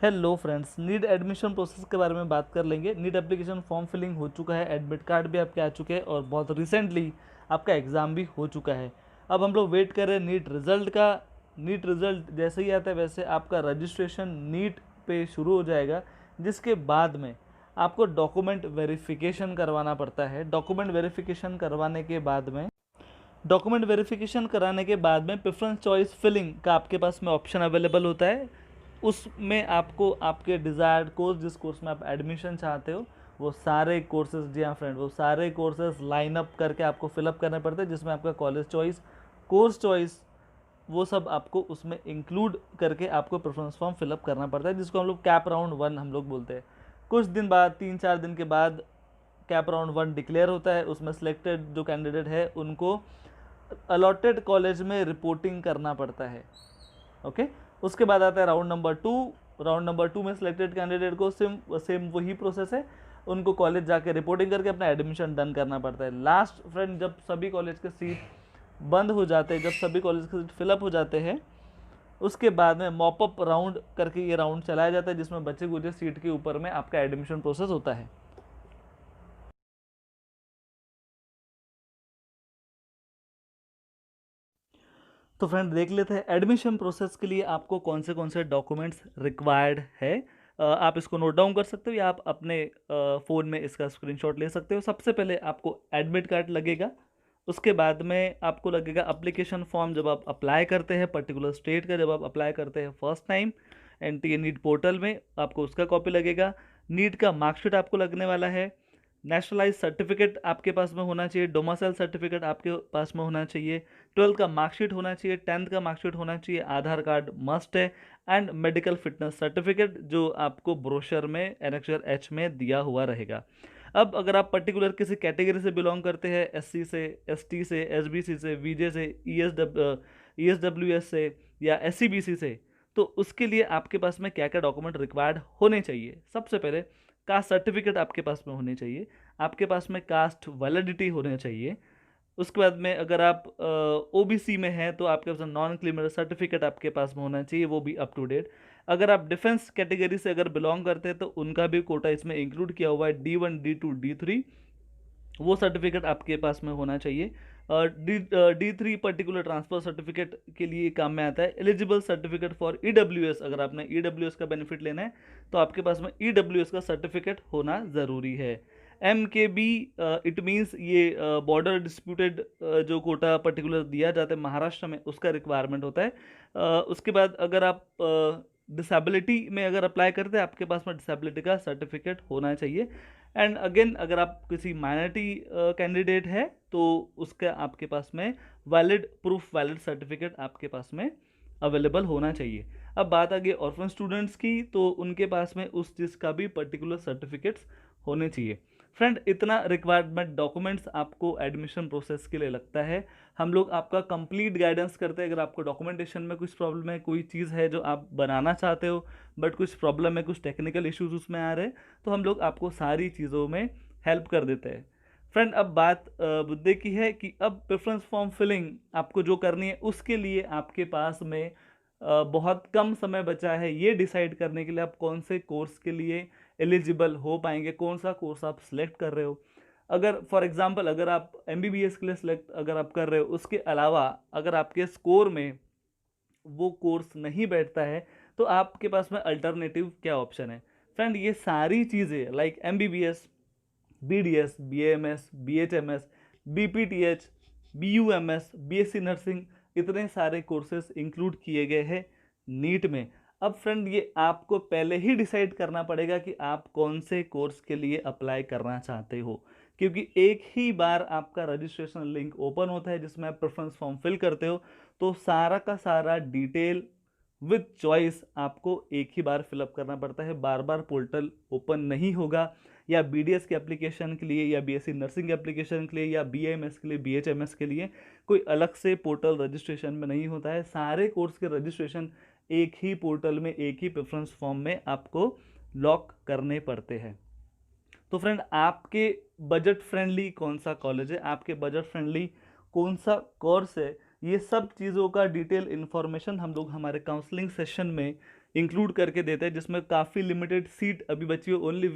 Hello friends, NEET admission process के बारे में बात कर लेंगे। नीट एप्लीकेशन फॉर्म फिलिंग हो चुका है, एडमिट कार्ड भी आपके आ चुके हैं और बहुत रिसेंटली आपका एग्ज़ाम भी हो चुका है। अब हम लोग वेट कर रहे हैं नीट रिज़ल्ट का। नीट रिज़ल्ट जैसे ही आता है वैसे आपका रजिस्ट्रेशन नीट पे शुरू हो जाएगा, जिसके बाद में आपको डॉक्यूमेंट वेरिफिकेशन करवाना पड़ता है। डॉक्यूमेंट वेरिफिकेशन कराने के बाद में प्रेफरेंस चॉइस फिलिंग का आपके पास में ऑप्शन अवेलेबल होता है। उसमें आपको आपके डिज़ायर्ड कोर्स, जिस कोर्स में आप एडमिशन चाहते हो, वो सारे कोर्सेज, जी हाँ फ्रेंड, वो सारे कोर्सेज लाइन अप करके आपको फिलअप करने पड़ते हैं, जिसमें आपका कॉलेज चॉइस, कोर्स चॉइस, वो सब आपको उसमें इंक्लूड करके आपको प्रेफरेंस फॉर्म फिलअप करना पड़ता है, जिसको हम लोग कैप राउंड 1 हम लोग बोलते हैं। कुछ दिन बाद, 3-4 दिन के बाद कैप राउंड 1 डिक्लेयर होता है। उसमें सिलेक्टेड जो कैंडिडेट है उनको अलॉटेड कॉलेज में रिपोर्टिंग करना पड़ता है। ओके, उसके बाद आता है राउंड नंबर 2। राउंड नंबर 2 में सिलेक्टेड कैंडिडेट को सेम वही प्रोसेस है, उनको कॉलेज जाके रिपोर्टिंग करके अपना एडमिशन डन करना पड़ता है। लास्ट फ्रेंड, जब सभी कॉलेज के सीट बंद हो जाते हैं, जब सभी कॉलेज के सीट फिलअप हो जाते हैं, उसके बाद में मॉपअप राउंड करके ये राउंड चलाया जाता है, जिसमें बचे कुछ सीट के ऊपर में आपका एडमिशन प्रोसेस होता है। तो फ्रेंड, देख लेते हैं एडमिशन प्रोसेस के लिए आपको कौन से डॉक्यूमेंट्स रिक्वायर्ड है। आप इसको नोट डाउन कर सकते हो या आप अपने फ़ोन में इसका स्क्रीनशॉट ले सकते हो। सबसे पहले आपको एडमिट कार्ड लगेगा। उसके बाद में आपको लगेगा एप्लीकेशन फॉर्म, जब आप अप्लाई करते हैं पर्टिकुलर स्टेट का, जब आप अप्लाई करते हैं first time NTA NEET portal में, आपको उसका कॉपी लगेगा। नीट का मार्कशीट आपको लगने वाला है। नेशनलाइज सर्टिफिकेट आपके पास में होना चाहिए। डोमिसाइल सर्टिफिकेट आपके पास में होना चाहिए। 12th का मार्कशीट होना चाहिए। 10th का मार्कशीट होना चाहिए। आधार कार्ड मस्ट है। एंड मेडिकल फिटनेस सर्टिफिकेट, जो आपको ब्रोशर में एनेक्चर एच में दिया हुआ रहेगा। अब अगर आप पर्टिकुलर किसी कैटेगरी से बिलोंग करते हैं, एससी से, एसटी से, एसबीसी से, वीजे से, ईएसडब्ल्यूएस से या एससीबीसी से, तो उसके लिए आपके पास में क्या क्या डॉक्यूमेंट रिक्वायर्ड होने चाहिए। सबसे पहले कास्ट सर्टिफिकेट आपके पास में होने चाहिए। आपके पास में कास्ट वैलिडिटी होना चाहिए। उसके बाद में अगर आप ओबीसी में हैं तो आपके पास नॉन क्रिमिनल सर्टिफिकेट आपके पास में होना चाहिए, वो भी अप टू डेट। अगर आप डिफेंस कैटेगरी से अगर बिलोंग करते हैं तो उनका भी कोटा इसमें इंक्लूड किया हुआ है, D1 D2 D3, वो सर्टिफिकेट आपके पास में होना चाहिए। D3 पर्टिकुलर ट्रांसफर सर्टिफिकेट के लिए काम में आता है। एलिजिबल सर्टिफिकेट फॉर ईडब्ल्यूएस, अगर आपने ईडब्ल्यूएस का बेनिफिट लेना है तो आपके पास में ईडब्ल्यूएस का सर्टिफिकेट होना ज़रूरी है। MKB, इट मीन्स ये बॉर्डर डिस्प्यूटेड जो कोटा पर्टिकुलर दिया जाता है महाराष्ट्र में, उसका रिक्वायरमेंट होता है। उसके बाद अगर आप डिसेबिलिटी में अगर अप्लाई करते हैं, आपके पास में डिसेबिलिटी का सर्टिफिकेट होना चाहिए। एंड अगेन, अगर आप किसी माइनॉरिटी कैंडिडेट है तो उसका आपके पास में वैलिड प्रूफ, वैलिड सर्टिफिकेट आपके पास में अवेलेबल होना चाहिए। अब बात आ गई ऑर्फन स्टूडेंट्स की, तो उनके पास में उस चीज़ का भी पर्टिकुलर सर्टिफिकेट्स होने चाहिए। फ्रेंड, इतना रिक्वायरमेंट डॉक्यूमेंट्स आपको एडमिशन प्रोसेस के लिए लगता है। हम लोग आपका कंप्लीट गाइडेंस करते हैं। अगर आपको डॉक्यूमेंटेशन में कुछ प्रॉब्लम है, कोई चीज़ है जो आप बनाना चाहते हो बट कुछ प्रॉब्लम है, कुछ टेक्निकल इश्यूज उसमें आ रहे हैं, तो हम लोग आपको सारी चीज़ों में हेल्प कर देते हैं। फ्रेंड, अब बात मुद्दे की है कि अब प्रेफरेंस फॉर्म फिलिंग आपको जो करनी है, उसके लिए आपके पास में बहुत कम समय बचा है ये डिसाइड करने के लिए आप कौन से कोर्स के लिए एलिजिबल हो पाएंगे, कौन सा कोर्स आप सिलेक्ट कर रहे हो। अगर फॉर एग्जांपल अगर आप MBBS के लिए सिलेक्ट अगर आप कर रहे हो, उसके अलावा अगर आपके स्कोर में वो कोर्स नहीं बैठता है, तो आपके पास में अल्टरनेटिव क्या ऑप्शन है। फ्रेंड, ये सारी चीज़ें like MBBS, BDS, BAMS, BHMS, BPTH, BUMS, BSc nursing, इतने सारे कोर्सेज इंक्लूड किए गए हैं नीट में। अब फ्रेंड, ये आपको पहले ही डिसाइड करना पड़ेगा कि आप कौन से कोर्स के लिए अप्लाई करना चाहते हो, क्योंकि एक ही बार आपका रजिस्ट्रेशन लिंक ओपन होता है जिसमें आप प्रेफरेंस फॉर्म फिल करते हो, तो सारा का सारा डिटेल विद चॉइस आपको एक ही बार फिलअप करना पड़ता है। बार बार पोर्टल ओपन नहीं होगा। या BDS के एप्लीकेशन के लिए, या BSc नर्सिंग के एप्लीकेशन के लिए, या BAMS के लिए, BHMS के लिए कोई अलग से पोर्टल रजिस्ट्रेशन में नहीं होता है। सारे कोर्स के रजिस्ट्रेशन एक ही पोर्टल में, एक ही प्रेफरेंस फॉर्म में आपको लॉक करने पड़ते हैं। तो फ्रेंड, आपके बजट फ्रेंडली कौन सा कॉलेज है, आपके बजट फ्रेंडली कौन सा कोर्स है, ये सब चीज़ों का डिटेल इन्फॉर्मेशन हम लोग हमारे काउंसलिंग सेशन में इंक्लूड करके देते हैं, जिसमें काफ़ी लिमिटेड सीट अभी बची है, ओनली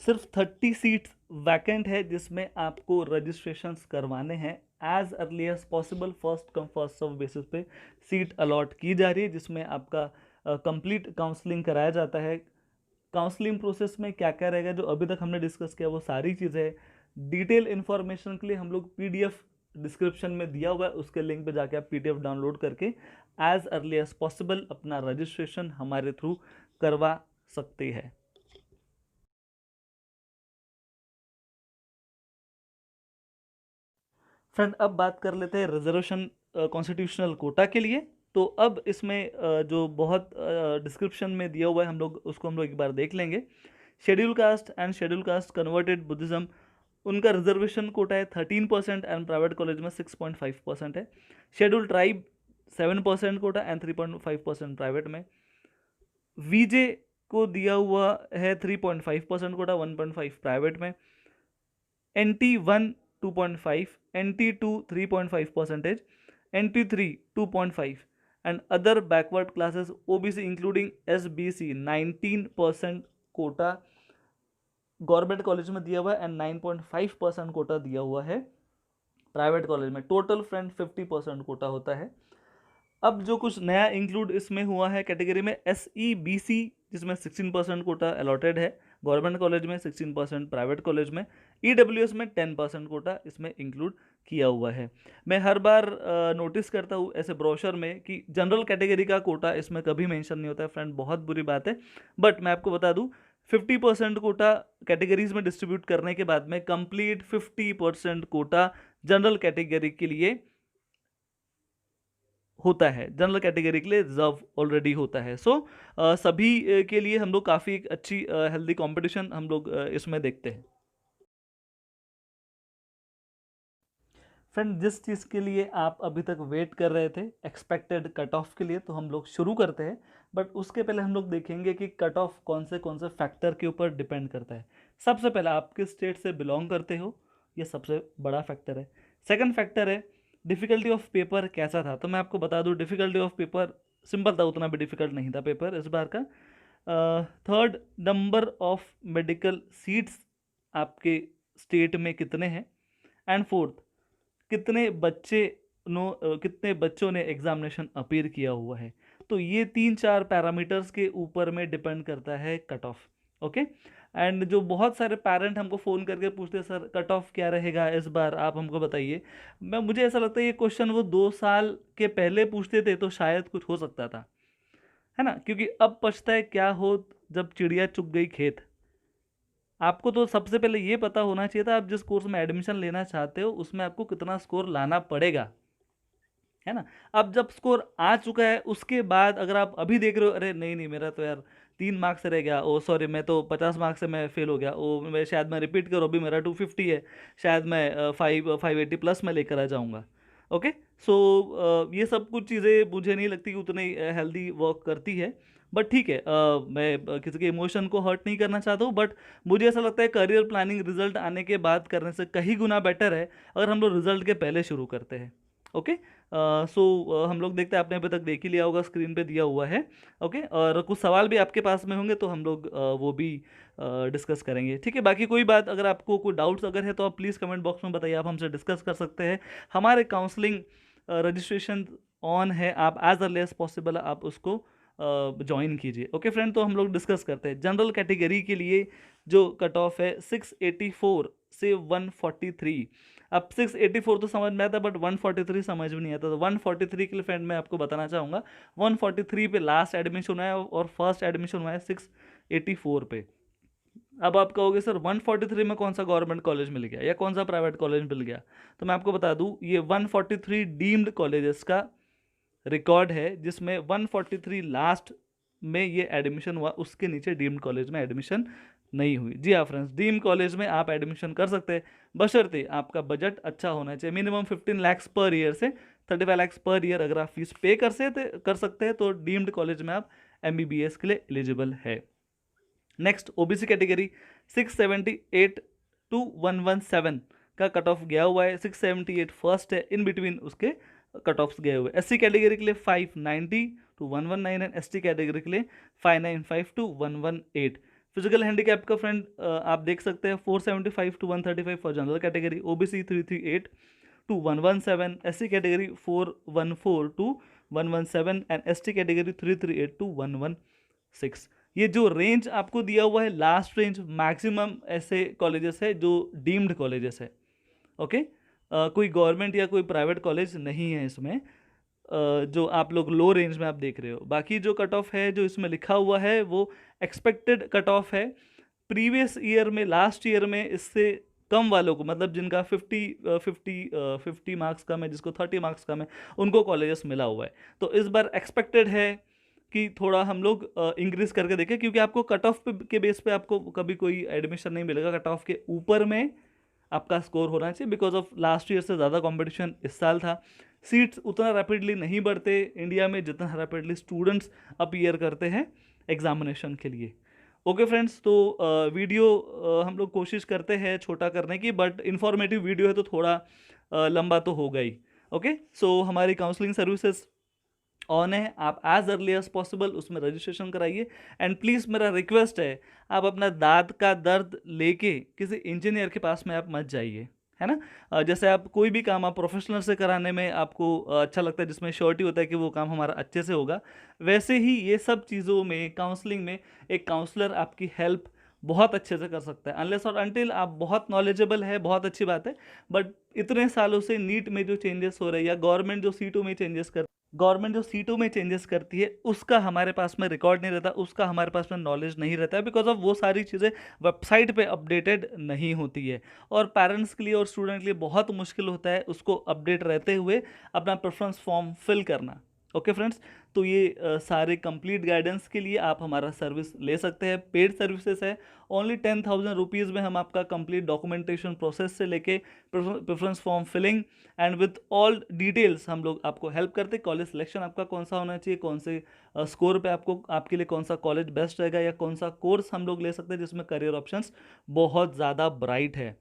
सिर्फ 30 सीट्स वैकेंट है, जिसमें आपको रजिस्ट्रेशंस करवाने हैं as early as possible, first come first serve basis पे सीट अलॉट की जा रही है, जिसमें आपका कंप्लीट काउंसलिंग कराया जाता है। काउंसलिंग प्रोसेस में क्या क्या रहेगा जो अभी तक हमने डिस्कस किया वो सारी चीज़ें डिटेल इन्फॉर्मेशन के लिए हम लोग पीडीएफ डिस्क्रिप्शन में दिया हुआ है, उसके लिंक पे जाके आप पीडीएफ डाउनलोड करके एज अर्ली एज पॉसिबल अपना रजिस्ट्रेशन हमारे थ्रू करवा सकते हैं। फ्रेंड अब बात कर लेते हैं रिजर्वेशन कॉन्स्टिट्यूशनल कोटा के लिए। तो अब इसमें जो बहुत डिस्क्रिप्शन में दिया हुआ है हम लोग एक बार देख लेंगे। Schedule caste and schedule caste converted Buddhism, उनका रिजर्वेशन कोटा है 13% एंड प्राइवेट कॉलेज में 6.5% है। Schedule tribe 7% quota and 3.5% private में। वीजे को दिया हुआ है 3.5% कोटा, 1.5 प्राइवेट में। NT1 2.5, NT2 3.5 percentage, NT3 2.5 and other backward classes OBC including SBC 19% quota government college में दिया हुआ है एंड 9.5% कोटा दिया हुआ है प्राइवेट कॉलेज में। टोटल फ्रेंड 50% कोटा होता है। अब जो कुछ नया इंक्लूड इसमें हुआ है कैटेगरी में, SEBC जिसमें 16% कोटा अलॉटेड है गवर्नमेंट कॉलेज में, 16% प्राइवेट कॉलेज में। EWS में 10% कोटा इसमें इंक्लूड किया हुआ है। मैं हर बार नोटिस करता हूँ ऐसे ब्रोशर में कि जनरल कैटेगरी का कोटा इसमें कभी मेंशन नहीं होता है फ्रेंड, बहुत बुरी बात है। बट मैं आपको बता दूँ 50% कोटा कैटेगरीज में डिस्ट्रीब्यूट करने के बाद में कंप्लीट 50% कोटा जनरल कैटेगरी के लिए होता है, जनरल कैटेगरी के लिए रिजर्व ऑलरेडी होता है। सो सभी के लिए हम लोग काफ़ी एक अच्छी हेल्दी कंपटीशन हम लोग इसमें देखते हैं। फ्रेंड जिस चीज़ के लिए आप अभी तक वेट कर रहे थे एक्सपेक्टेड कट ऑफ के लिए, तो हम लोग शुरू करते हैं। बट उसके पहले हम लोग देखेंगे कि कट ऑफ कौन से फैक्टर के ऊपर डिपेंड करता है। सबसे पहले आप किस स्टेट से बिलोंग करते हो, ये सबसे बड़ा फैक्टर है। सेकंड फैक्टर है डिफ़िकल्टी ऑफ पेपर कैसा था। तो मैं आपको बता दूं डिफ़िकल्टी ऑफ पेपर सिंपल था, उतना भी डिफ़िकल्ट नहीं था पेपर इस बार का। Third number of medical seats आपके स्टेट में कितने हैं। एंड फोर्थ कितने बच्चों ने एग्जामिनेशन अपीयर किया हुआ है। तो ये 3-4 पैरामीटर्स के ऊपर में डिपेंड करता है कट ऑफ। ओके, एंड जो बहुत सारे पेरेंट हमको फ़ोन करके पूछते हैं सर कट ऑफ क्या रहेगा इस बार, आप हमको बताइए। मुझे ऐसा लगता है ये क्वेश्चन वो 2 साल के पहले पूछते थे तो शायद कुछ हो सकता था, है ना, क्योंकि अब पछता है क्या हो जब चिड़िया चुग गई खेत। आपको तो सबसे पहले ये पता होना चाहिए था आप जिस कोर्स में एडमिशन लेना चाहते हो उसमें आपको कितना स्कोर लाना पड़ेगा, है ना। अब जब स्कोर आ चुका है उसके बाद अगर आप अभी देख रहे हो अरे नहीं नहीं मेरा तो यार 3 मार्क्स से रह गया, ओ सॉरी मैं तो 50 मार्क्स से मैं फेल हो गया, ओ मैं रिपीट करूँ, अभी मेरा 250 है, शायद मैं 580 प्लस में लेकर आ जाऊँगा। ओके, सो ये सब कुछ चीज़ें मुझे नहीं लगती कि उतनी हेल्दी वर्क करती है। बट ठीक है, मैं किसी के इमोशन को हर्ट नहीं करना चाहता हूँ, बट मुझे ऐसा लगता है करियर प्लानिंग रिजल्ट आने के बाद करने से कहीं गुना बेटर है अगर हम लोग रिजल्ट के पहले शुरू करते हैं। ओके, सो हम लोग देखते हैं, आपने अभी तक देख ही लिया होगा स्क्रीन पे दिया हुआ है। ओके, और कुछ सवाल भी आपके पास में होंगे तो हम लोग वो भी डिस्कस करेंगे। ठीक है, बाकी कोई बात अगर आपको कोई डाउट्स अगर है तो आप प्लीज़ कमेंट बॉक्स में बताइए, आप हमसे डिस्कस कर सकते हैं। हमारे काउंसलिंग रजिस्ट्रेशन ऑन है, आप एज अर्ली एज पॉसिबल आप उसको ज्वाइन कीजिए। ओके फ्रेंड, तो हम लोग डिस्कस करते हैं जनरल कैटेगरी के लिए जो कट ऑफ है 684 से 143। अब 684 तो समझ में आता है बट 143 समझ में नहीं आता, तो 143 के लिए फ्रेंड मैं आपको बताना चाहूँगा 143 पे लास्ट एडमिशन हुआ है और फर्स्ट एडमिशन हुआ है 684 पे। अब आप कहोगे सर 143 में कौन सा गवर्नमेंट कॉलेज मिल गया या कौन सा प्राइवेट कॉलेज मिल गया, तो मैं आपको बता दूं ये 143 डीम्ड कॉलेजेस का रिकॉर्ड है, जिसमें 143 लास्ट में ये एडमिशन हुआ, उसके नीचे डीम्ड कॉलेज में एडमिशन नहीं हुई। जी हाँ फ्रेंड्स, डीम्ड कॉलेज में आप एडमिशन कर सकते हैं बशर्ते आपका बजट अच्छा होना चाहिए। मिनिमम 15 लाख पर ईयर से 35 लाख पर ईयर अगर आप फीस पे कर सकते हैं तो डीम्ड कॉलेज में आप MBBS के लिए एलिजिबल है। नेक्स्ट OBC कैटेगरी 678 to 117 का कट ऑफ गया हुआ है। 678 फर्स्ट है, इन बिटवीन उसके कट ऑफ्स गए हुए। SC कैटेगरी के लिए 590 to 119 एंड ST कैटेगरी के लिए 595 to 118। फिजिकल हैंडीकैप का फ्रेंड आप देख सकते हैं 475 to 135 for general category, OBC 338 to 117, SC category 414 to 117 and ST category 338 to 116। ये जो रेंज आपको दिया हुआ है लास्ट रेंज मैक्सिमम ऐसे कॉलेजेस है जो डीम्ड कॉलेजेस है। ओके, कोई गवर्नमेंट या कोई प्राइवेट कॉलेज नहीं है इसमें, जो आप लोग लो रेंज में आप देख रहे हो। बाकी जो कट ऑफ है जो इसमें लिखा हुआ है वो एक्सपेक्टेड कट ऑफ है। प्रीवियस ईयर में, लास्ट ईयर में इससे कम वालों को, मतलब जिनका 50 मार्क्स कम है, जिसको 30 मार्क्स कम है, उनको कॉलेजेस मिला हुआ है। तो इस बार एक्सपेक्टेड है कि थोड़ा हम लोग इंक्रीज करके देखें, क्योंकि आपको कट ऑफ के बेस पे आपको कभी कोई एडमिशन नहीं मिलेगा। कट ऑफ के ऊपर में आपका स्कोर होना चाहिए, बिकॉज ऑफ लास्ट ईयर से ज़्यादा कंपटीशन इस साल था। सीट्स उतना रैपिडली नहीं बढ़ते इंडिया में जितना रैपिडली स्टूडेंट्स अपीयर करते हैं एग्जामिनेशन के लिए। ओके फ्रेंड्स, तो वीडियो हम लोग कोशिश करते हैं छोटा करने की, बट इंफॉर्मेटिव वीडियो है तो थोड़ा लंबा तो होगा ही। ओके, सो हमारी काउंसलिंग सर्विसेज ऑन है, आप एज अर्ली एज पॉसिबल उसमें रजिस्ट्रेशन कराइए। एंड प्लीज़ मेरा रिक्वेस्ट है, आप अपना दांत का दर्द लेके किसी इंजीनियर के पास में आप मत जाइए, है ना। जैसे आप कोई भी काम आप प्रोफेशनल से कराने में आपको अच्छा लगता है, जिसमें श्योरिटी होता है कि वो काम हमारा अच्छे से होगा, वैसे ही ये सब चीज़ों में काउंसलिंग में एक काउंसलर आपकी हेल्प बहुत अच्छे से कर सकता है। अनलेस और अनटिल आप बहुत नॉलेजेबल है, बहुत अच्छी बात है, बट इतने सालों से नीट में जो चेंजेस हो रहे हैं या गवर्नमेंट जो सीटों में चेंजेस करती है उसका हमारे पास में रिकॉर्ड नहीं रहता, उसका हमारे पास में नॉलेज नहीं रहता है, बिकॉज ऑफ वो सारी चीज़ें वेबसाइट पे अपडेटेड नहीं होती है। और पेरेंट्स के लिए और स्टूडेंट के लिए बहुत मुश्किल होता है उसको अपडेट रहते हुए अपना प्रेफरेंस फॉर्म फिल करना। ओके फ्रेंड्स, तो ये सारे कंप्लीट गाइडेंस के लिए आप हमारा सर्विस ले सकते हैं। पेड सर्विसेज है, ओनली 10,000 रुपीज़ में हम आपका कंप्लीट डॉक्यूमेंटेशन प्रोसेस से लेके preference form filling and with all details हम लोग आपको हेल्प करते हैं। कॉलेज सिलेक्शन आपका कौन सा होना चाहिए, कौन से स्कोर पे आपके लिए कौन सा कॉलेज बेस्ट रहेगा, या कौन सा कोर्स हम लोग ले सकते हैं जिसमें करियर ऑप्शंस बहुत ज़्यादा ब्राइट है।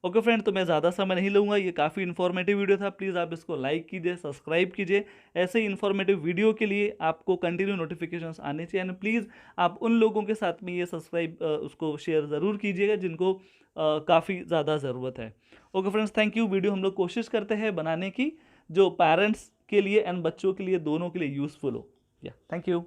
ओके फ्रेंड, तो मैं ज़्यादा समय नहीं लूँगा, ये काफ़ी इन्फॉर्मेटिव वीडियो था। प्लीज़ आप इसको लाइक कीजिए, सब्सक्राइब कीजिए। ऐसे ही इन्फॉर्मेटिव वीडियो के लिए आपको कंटिन्यू नोटिफिकेशंस आने चाहिए। एंड प्लीज़ आप उन लोगों के साथ में ये सब्सक्राइब उसको शेयर ज़रूर कीजिएगा जिनको काफ़ी ज़्यादा ज़रूरत है। Okay friends, thank you. Video हम लोग कोशिश करते हैं बनाने की जो पेरेंट्स के लिए एंड बच्चों के लिए दोनों के लिए यूज़फुल हो। या थैंक यू।